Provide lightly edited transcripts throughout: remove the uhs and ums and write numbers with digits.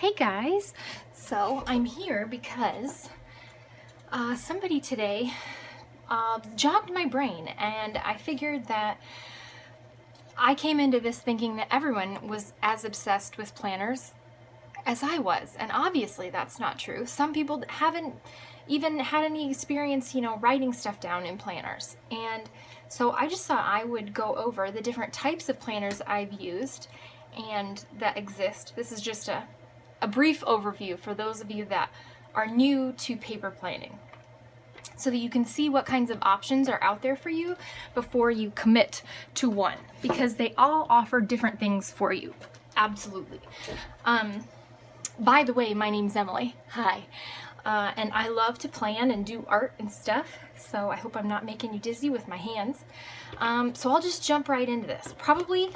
Hey guys, so I'm here because somebody today jogged my brain, and I figured that I came into this thinking that everyone was as obsessed with planners as I was, and obviously that's not true. Some people haven't even had any experience, writing stuff down in planners, and so I just thought I would go over the different types of planners I've used and that exist. This is just a brief overview for those of you that are new to paper planning, so that you can see what kinds of options are out there for you before you commit to one, because they all offer different things for you. Absolutely. By the way, my name's Emily. Hi. And I love to plan and do art and stuff, so I hope I'm not making you dizzy with my hands. So I'll just jump right into this. Probably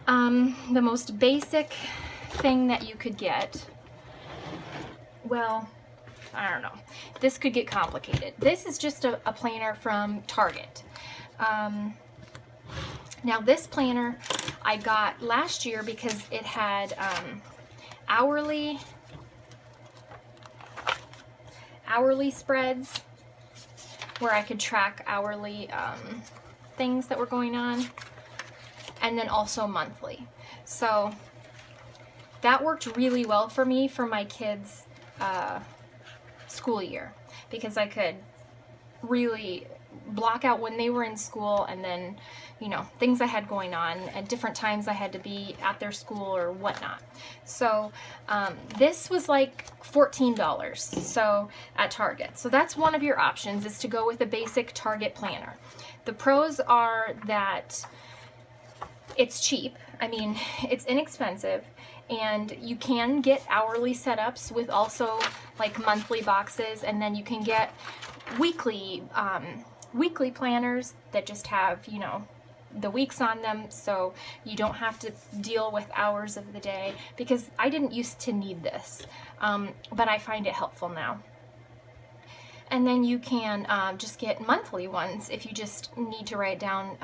the most basic thing that you could get, well, I don't know, this could get complicated. This is just a planner from Target. Now this planner I got last year because it had hourly spreads where I could track hourly things that were going on, and then also monthly. So that worked really well for me for my kids' school year, because I could really block out when they were in school, and then, things I had going on at different times I had to be at their school or whatnot. So this was like $14 so at Target. So that's one of your options, is to go with a basic Target planner. The pros are that it's cheap. I mean, it's inexpensive, and you can get hourly setups with also like monthly boxes, and then you can get weekly planners that just have, the weeks on them, so you don't have to deal with hours of the day, because I didn't used to need this, but I find it helpful now. And then you can just get monthly ones if you just need to write down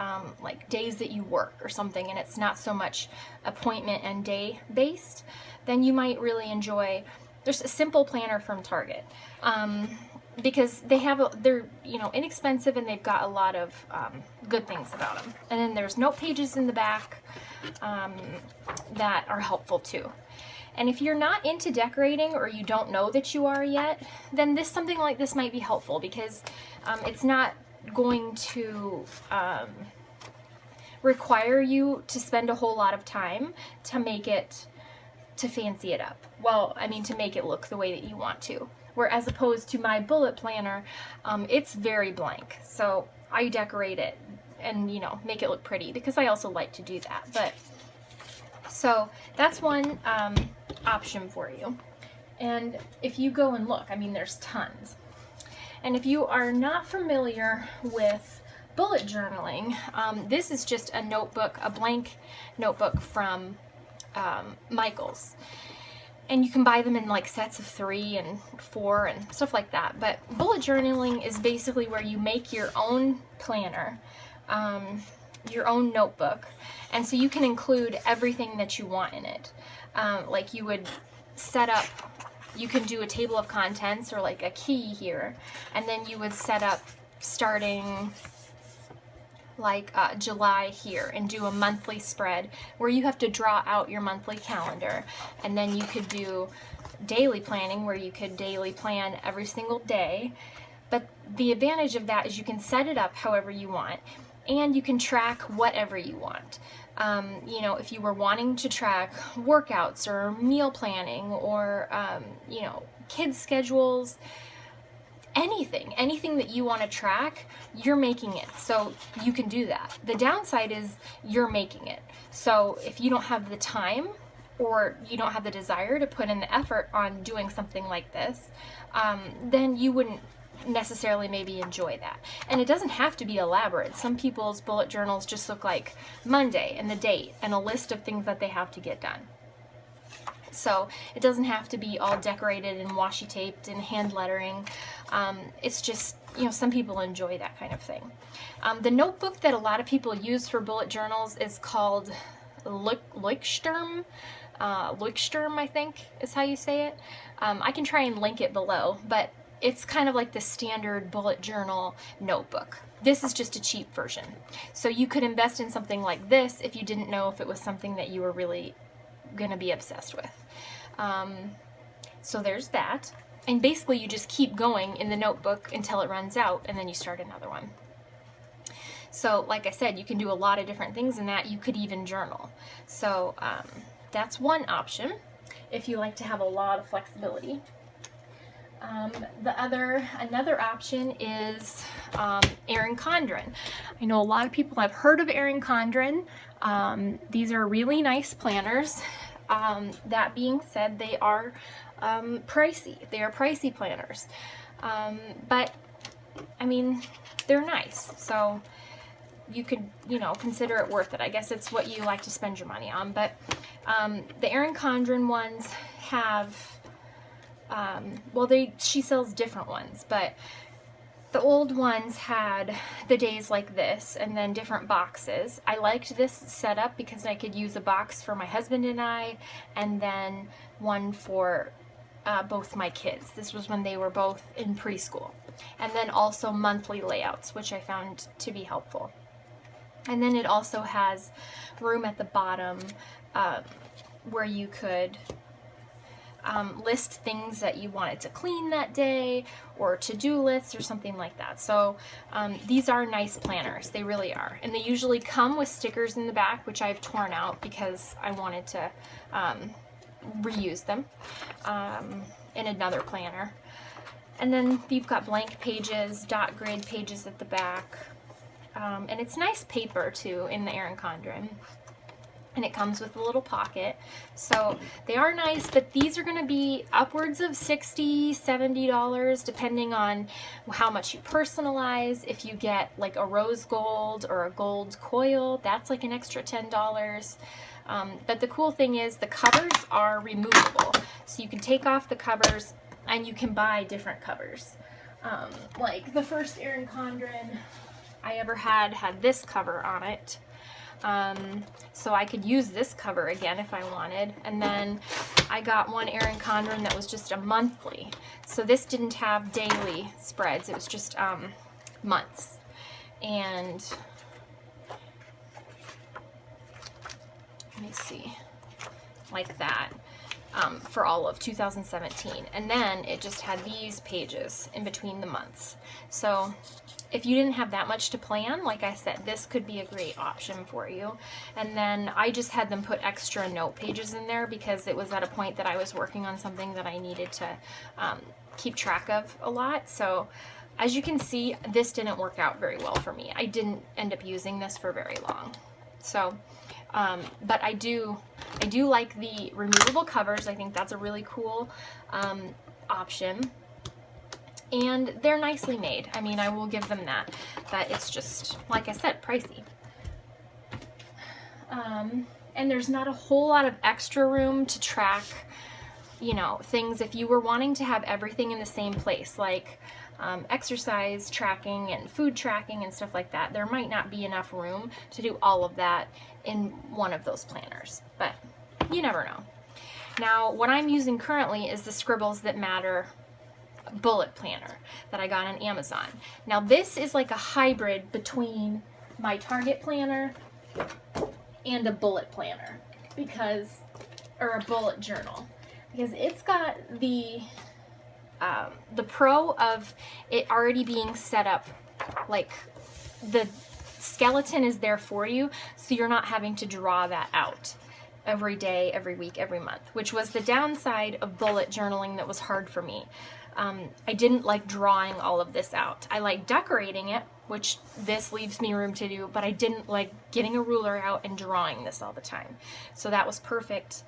like days that you work or something, and it's not so much appointment and day based. Then you might really enjoy, there's a simple planner from Target, because they're inexpensive, and they've got a lot of good things about them. And then there's note pages in the back that are helpful too. And if you're not into decorating, or you don't know that you are yet, then something like this might be helpful, because it's not going to require you to spend a whole lot of time to fancy it up. Well, I mean, to make it look the way that you want to. Whereas opposed to my bullet planner, it's very blank. So I decorate it and, make it look pretty, because I also like to do that. But so that's one option for you. And if you go and look, I mean, there's tons. And if you are not familiar with bullet journaling, this is just a notebook, a blank notebook from Michael's. And you can buy them in like sets of 3 and 4 and stuff like that. But bullet journaling is basically where you make your own planner, your own notebook, and so you can include everything that you want in it. Like you would set up, you can do a table of contents or like a key here, and then you would set up starting like July here, and do a monthly spread where you have to draw out your monthly calendar. And then you could do daily planning, where you could daily plan every single day. But the advantage of that is you can set it up however you want, and you can track whatever you want. If you were wanting to track workouts or meal planning, or kids' schedules, anything that you want to track, you're making it, so you can do that. The downside is you're making it. So if you don't have the time, or you don't have the desire to put in the effort on doing something like this, then you wouldn't necessarily maybe enjoy that. And it doesn't have to be elaborate. Some people's bullet journals just look like Monday and the date and a list of things that they have to get done. So it doesn't have to be all decorated and washi taped and hand lettering. It's just, some people enjoy that kind of thing. The notebook that a lot of people use for bullet journals is called Leuchtturm, I think is how you say it. I can try and link it below, but it's kind of like the standard bullet journal notebook. This is just a cheap version. So you could invest in something like this if you didn't know if it was something that you were really going to be obsessed with. So there's that. And basically you just keep going in the notebook until it runs out, and then you start another one. So like I said, you can do a lot of different things in that. You could even journal. So that's one option if you like to have a lot of flexibility. Another option is Erin Condren. I know a lot of people have heard of Erin Condren. These are really nice planners. That being said, they are pricey. They are pricey planners. But I mean, they're nice. So you could, consider it worth it. I guess it's what you like to spend your money on. But the Erin Condren ones have, she sells different ones, but the old ones had the days like this and then different boxes. I liked this setup because I could use a box for my husband and I, and then one for both my kids. This was when they were both in preschool. And then also monthly layouts, which I found to be helpful. And then it also has room at the bottom where you could list things that you wanted to clean that day, or to-do lists or something like that. So these are nice planners. They really are. And they usually come with stickers in the back, which I've torn out because I wanted to reuse them in another planner. And then you've got blank pages, dot grid pages at the back. And it's nice paper too in the Erin Condren. And it comes with a little pocket. So they are nice, but these are going to be upwards of $60, $70 depending on how much you personalize. If you get like a rose gold or a gold coil, that's like an extra $10. But the cool thing is the covers are removable. So you can take off the covers and you can buy different covers. Like the first Erin Condren I ever had this cover on it. So I could use this cover again if I wanted. And then I got one Erin Condren that was just a monthly. So this didn't have daily spreads. It was just months. And let me see, like that, for all of 2017. And then it just had these pages in between the months. So if you didn't have that much to plan, like I said, this could be a great option for you. And then I just had them put extra note pages in there because it was at a point that I was working on something that I needed to keep track of a lot. So as you can see, this didn't work out very well for me. I didn't end up using this for very long. So, but I do like the removable covers. I think that's a really cool option. And they're nicely made. I mean, I will give them that. But it's just, like I said, pricey. And there's not a whole lot of extra room to track, things if you were wanting to have everything in the same place, like exercise tracking and food tracking and stuff like that. There might not be enough room to do all of that in one of those planners, but you never know. Now, what I'm using currently is the Scribbles That Matter bullet planner that I got on Amazon. Now this is like a hybrid between my Target planner and a bullet planner or a bullet journal, because it's got the pro of it already being set up, like the skeleton is there for you, so you're not having to draw that out every day, every week, every month, which was the downside of bullet journaling that was hard for me. I didn't like drawing all of this out. I like decorating it, which this leaves me room to do, but I didn't like getting a ruler out and drawing this all the time. So that was perfect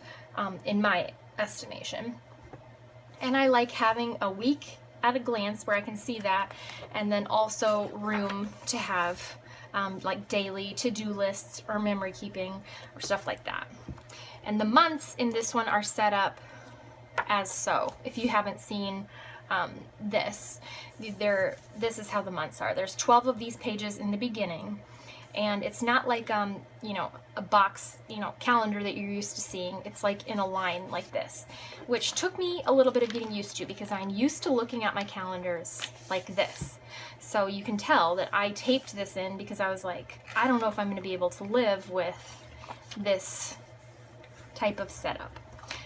in my estimation. And I like having a week at a glance where I can see that, and then also room to have like daily to-do lists or memory keeping or stuff like that. And the months in this one are set up as so. If you haven't seen this is how the months are. There's 12 of these pages in the beginning, And it's not like, you know, a box, you know, calendar that you're used to seeing. It's like in a line like this, which took me a little bit of getting used to because I'm used to looking at my calendars like this. So you can tell that I taped this in because I was like, I don't know if I'm going to be able to live with this type of setup.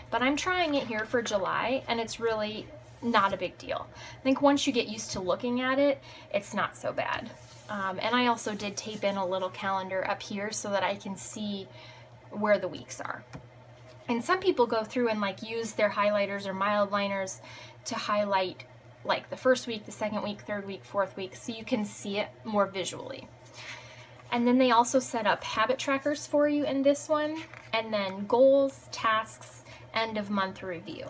But I'm trying it here for July, and it's really not a big deal. I think once you get used to looking at it, it's not so bad. And I also did tape in a little calendar up here so that I can see where the weeks are. And some people go through and like use their highlighters or mild liners to highlight like the first week, the second week, third week, fourth week, so you can see it more visually. And then they also set up habit trackers for you in this one, and then goals, tasks, end of month review.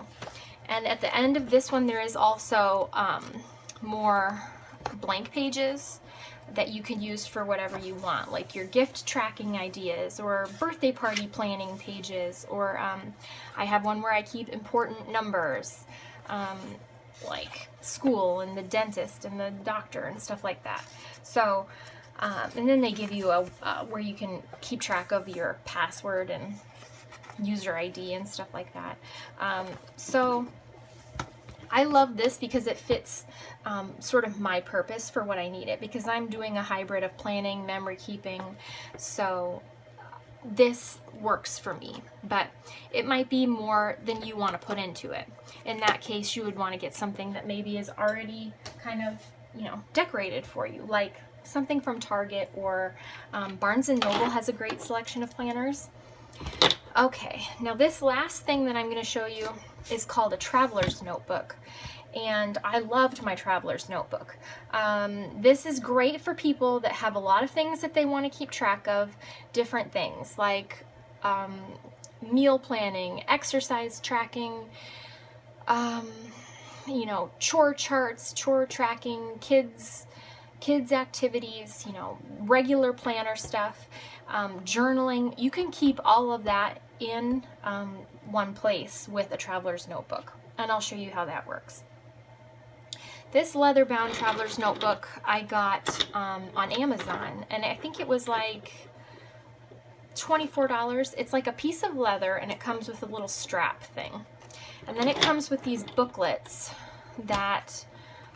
And at the end of this one, there is also more blank pages that you can use for whatever you want, like your gift tracking ideas or birthday party planning pages, or I have one where I keep important numbers, like school and the dentist and the doctor and stuff like that. So, and then they give you a where you can keep track of your password and user ID and stuff like that. So I love this because it fits sort of my purpose for what I need it, because I'm doing a hybrid of planning, memory keeping, so this works for me, but it might be more than you want to put into it. In that case, you would want to get something that maybe is already kind of, you know, decorated for you, like something from Target or Barnes & Noble has a great selection of planners. Okay, now this last thing that I'm going to show you is called a traveler's notebook, and I loved my traveler's notebook. This is great for people that have a lot of things that they want to keep track of, different things like meal planning, exercise tracking, you know, chore charts, chore tracking, kids activities, you know, regular planner stuff, journaling. You can keep all of that in one place with a traveler's notebook, and I'll show you how that works. This leather-bound traveler's notebook I got on Amazon, and I think it was like $24. It's like a piece of leather, and it comes with a little strap thing. And then it comes with these booklets that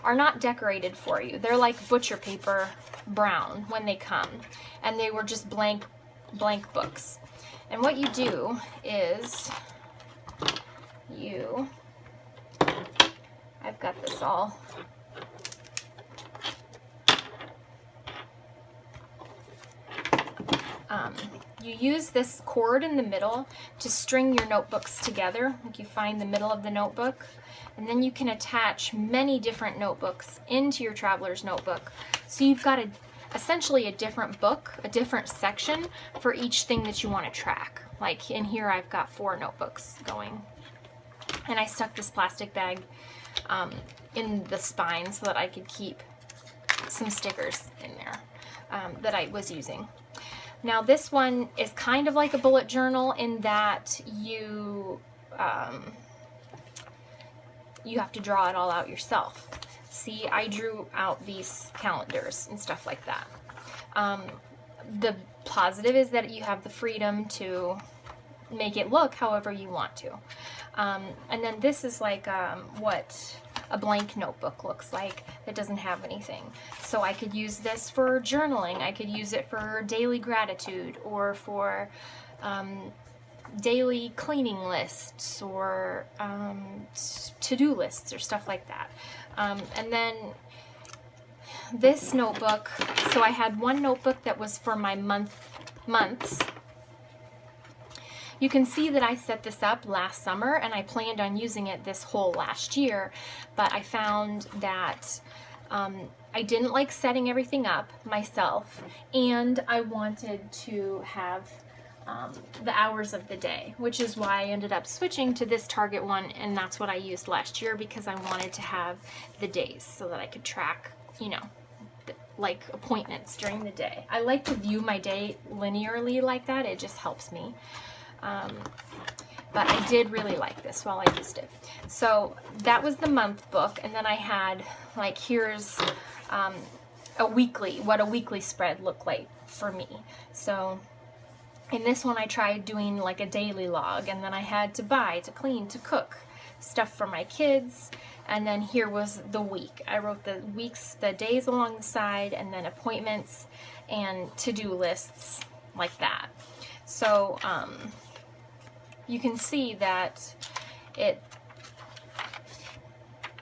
are not decorated for you. They're like butcher paper brown when they come, and they were just blank books. And what you do is I've got this all you use this cord in the middle to string your notebooks together. Like, you find the middle of the notebook, and then you can attach many different notebooks into your traveler's notebook. So you've got essentially a different book, a different section for each thing that you want to track. Like in here I've got 4 notebooks going, and I stuck this plastic bag in the spine so that I could keep some stickers in there that I was using. Now this one is kind of like a bullet journal in that you have to draw it all out yourself. See, I drew out these calendars and stuff like that. The positive is that you have the freedom to make it look however you want to. And then this is like what a blank notebook looks like that doesn't have anything. So I could use this for journaling. I could use it for daily gratitude, or for daily cleaning lists, or to-do lists, or stuff like that. And then this notebook, so I had one notebook that was for my months. You can see that I set this up last summer, and I planned on using it this whole last year, but I found that I didn't like setting everything up myself, and I wanted to have the hours of the day, which is why I ended up switching to this Target one, and that's what I used last year because I wanted to have the days so that I could track, you know, like appointments during the day. I like to view my day linearly like that. It just helps me. But I did really like this while I used it. So that was the month book, and then I had like, here's what a weekly spread looked for me. So in this one I tried doing like a daily log, and then I had to buy, to clean, to cook, stuff for my kids, and then here was the week. I wrote the weeks, the days along the side, and then appointments and to-do lists like that. So you can see that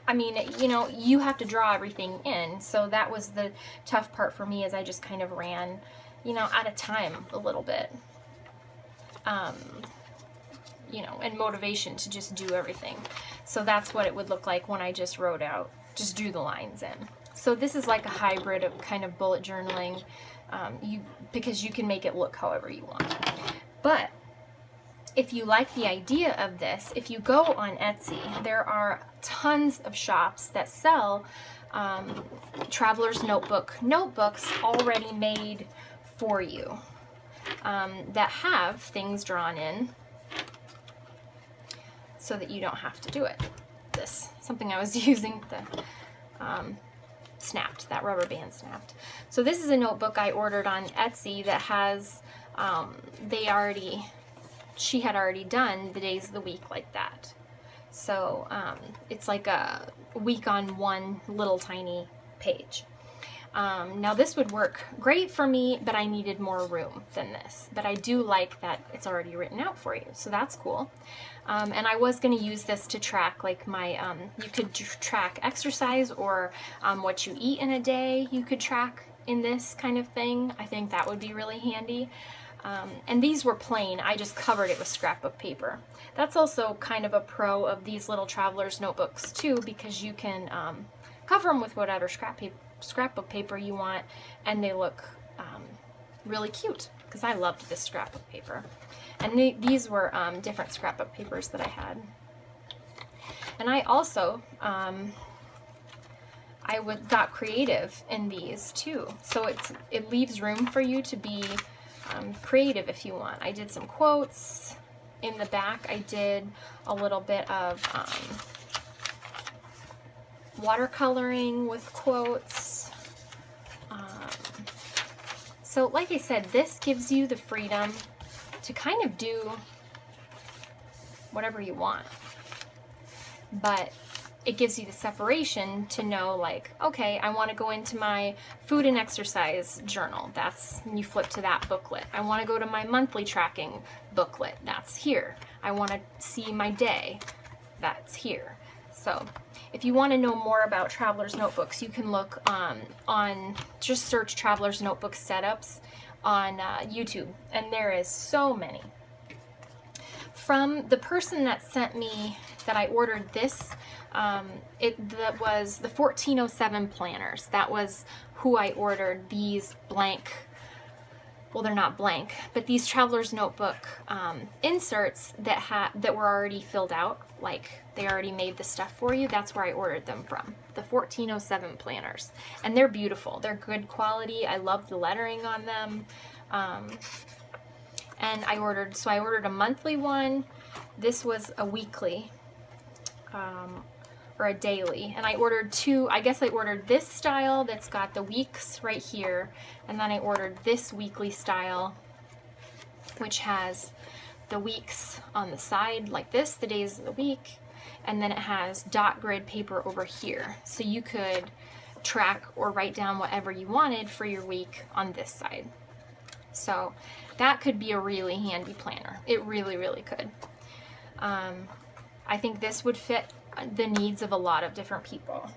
I mean, you know, you have to draw everything in. So that was the tough part for me, is I just kind of ran, you know, out of time a little bit. You know, and motivation to just do everything. So that's what it would look like when I just wrote out, just drew the lines in. So this is like a hybrid of kind of bullet journaling, because you can make it look however you want. But if you like the idea of this, if you go on Etsy, there are tons of shops that sell traveler's notebooks already made for you, that have things drawn in so that you don't have to do it. This, something I was using, the snapped, that rubber band snapped. So this is a notebook I ordered on Etsy that has, she had already done the days of the week like that. So it's like a week on one little tiny page. Now this would work great for me, but I needed more room than this. But I do like that it's already written out for you, so that's cool. And I was going to use this to track like my, you could track exercise or what you eat in a day, you could track in this kind of thing. I think that would be really handy. And these were plain, I just covered it with scrapbook paper. That's also kind of a pro of these little traveler's notebooks too, because you can cover them with whatever scrapbook paper you want, and they look really cute, because I loved this scrapbook paper. And these were different scrapbook papers that I had. And I also, got creative in these too. So it leaves room for you to be creative if you want. I did some quotes in the back. I did a little bit of watercoloring with quotes. So like I said, this gives you the freedom to kind of do whatever you want, but it gives you the separation to know, like, okay, I want to go into my food and exercise journal. That's, you flip to that booklet. I want to go to my monthly tracking booklet. That's here. I want to see my day. That's here. So if you want to know more about Traveler's Notebooks, you can look just search Traveler's Notebook setups on YouTube, and there is so many. From the person that sent me, that I ordered this, that was the 1407 planners. That was who I ordered these blank, well, they're not blank, but these Traveler's Notebook inserts that were already filled out, like they already made the stuff for you. That's where I ordered them from, the 1407 planners. And they're beautiful. They're good quality. I love the lettering on them. And I ordered a monthly one. This was a weekly, or a daily, and I ordered two. I guess I ordered this style that's got the weeks right here, and then I ordered this weekly style, which has the weeks on the side like this, the days of the week, and then it has dot grid paper over here, so you could track or write down whatever you wanted for your week on this side. So that could be a really handy planner. It really, really could. I think this would fit the needs of a lot of different people,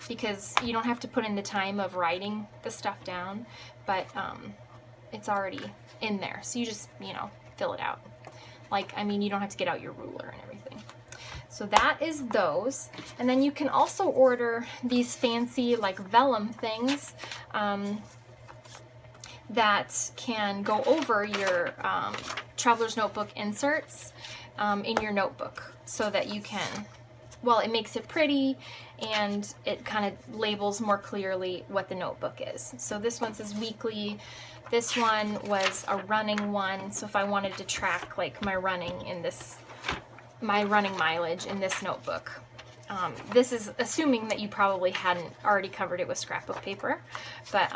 because you don't have to put in the time of writing the stuff down, but it's already in there, so you just, you know, fill it out. Like, I mean, you don't have to get out your ruler and everything. So that is those. And then you can also order these fancy like vellum things that can go over your Traveler's Notebook inserts in your notebook, so that you can, well, it makes it pretty and it kind of labels more clearly what the notebook is. So this one says weekly. This one was a running one, so if I wanted to track like my running in this, my running mileage in this notebook, This is assuming that you probably hadn't already covered it with scrapbook paper, but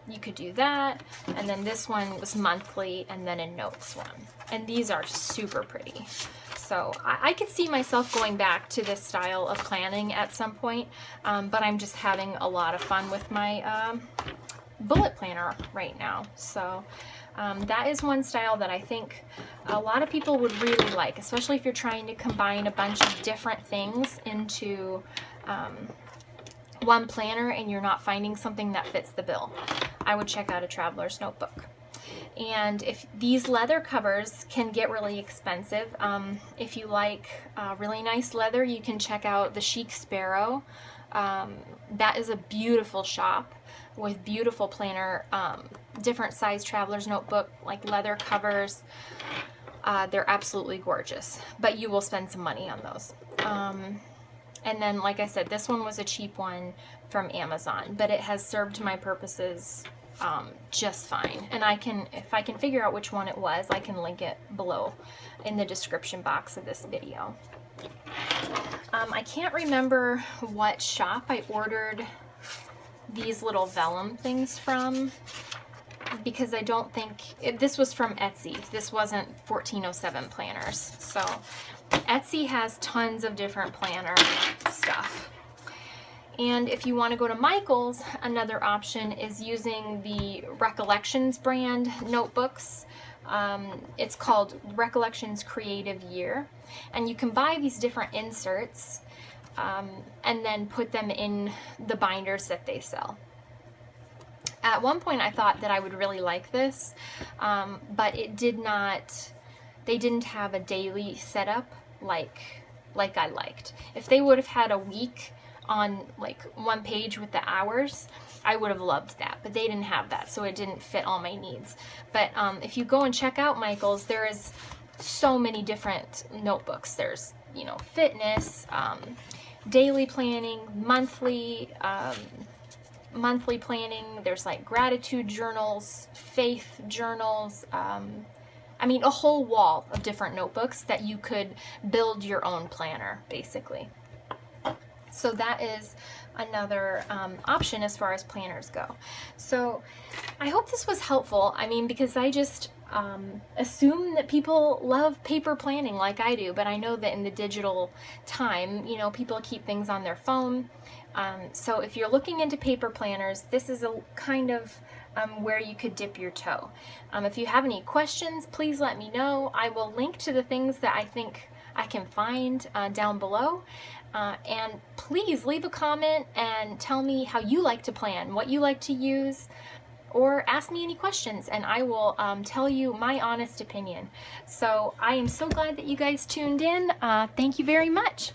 you could do that. And then this one was monthly, and then a notes one. And these are super pretty. So I could see myself going back to this style of planning at some point, but I'm just having a lot of fun with my bullet planner right now. So that is one style that I think a lot of people would really like, especially if you're trying to combine a bunch of different things into one planner and you're not finding something that fits the bill. I would check out a traveler's notebook. And if these leather covers can get really expensive, if you like really nice leather, you can check out the Chic Sparrow. That is a beautiful shop with beautiful planner, different size traveler's notebook, like leather covers. They're absolutely gorgeous, but you will spend some money on those. And then, like I said, this one was a cheap one from Amazon, but it has served my purposes just fine. And if I can figure out which one it was, I can link it below in the description box of this video. I can't remember what shop I ordered these little vellum things from, because I don't think this was from Etsy. This wasn't 1407 planners. So Etsy has tons of different planner stuff. And if you want to go to Michael's, another option is using the Recollections brand notebooks. It's called Recollections Creative Year. And you can buy these different inserts and then put them in the binders that they sell. At one point I thought that I would really like this, but it did not, they didn't have a daily setup like I liked. If they would have had a week on like one page with the hours, I would have loved that, but they didn't have that, so it didn't fit all my needs. But if you go and check out Michael's, there is so many different notebooks. There's, you know, fitness, daily planning, monthly planning. There's like gratitude journals, faith journals, I mean, a whole wall of different notebooks that you could build your own planner, basically. So that is another option as far as planners go. So I hope this was helpful. I mean, because I just assume that people love paper planning like I do, but I know that in the digital time, you know, people keep things on their phone. So if you're looking into paper planners, this is a kind of where you could dip your toe. If you have any questions, please let me know. I will link to the things that I think I can find down below. And please leave a comment and tell me how you like to plan, what you like to use, or ask me any questions and I will tell you my honest opinion. So I am so glad that you guys tuned in. Thank you very much.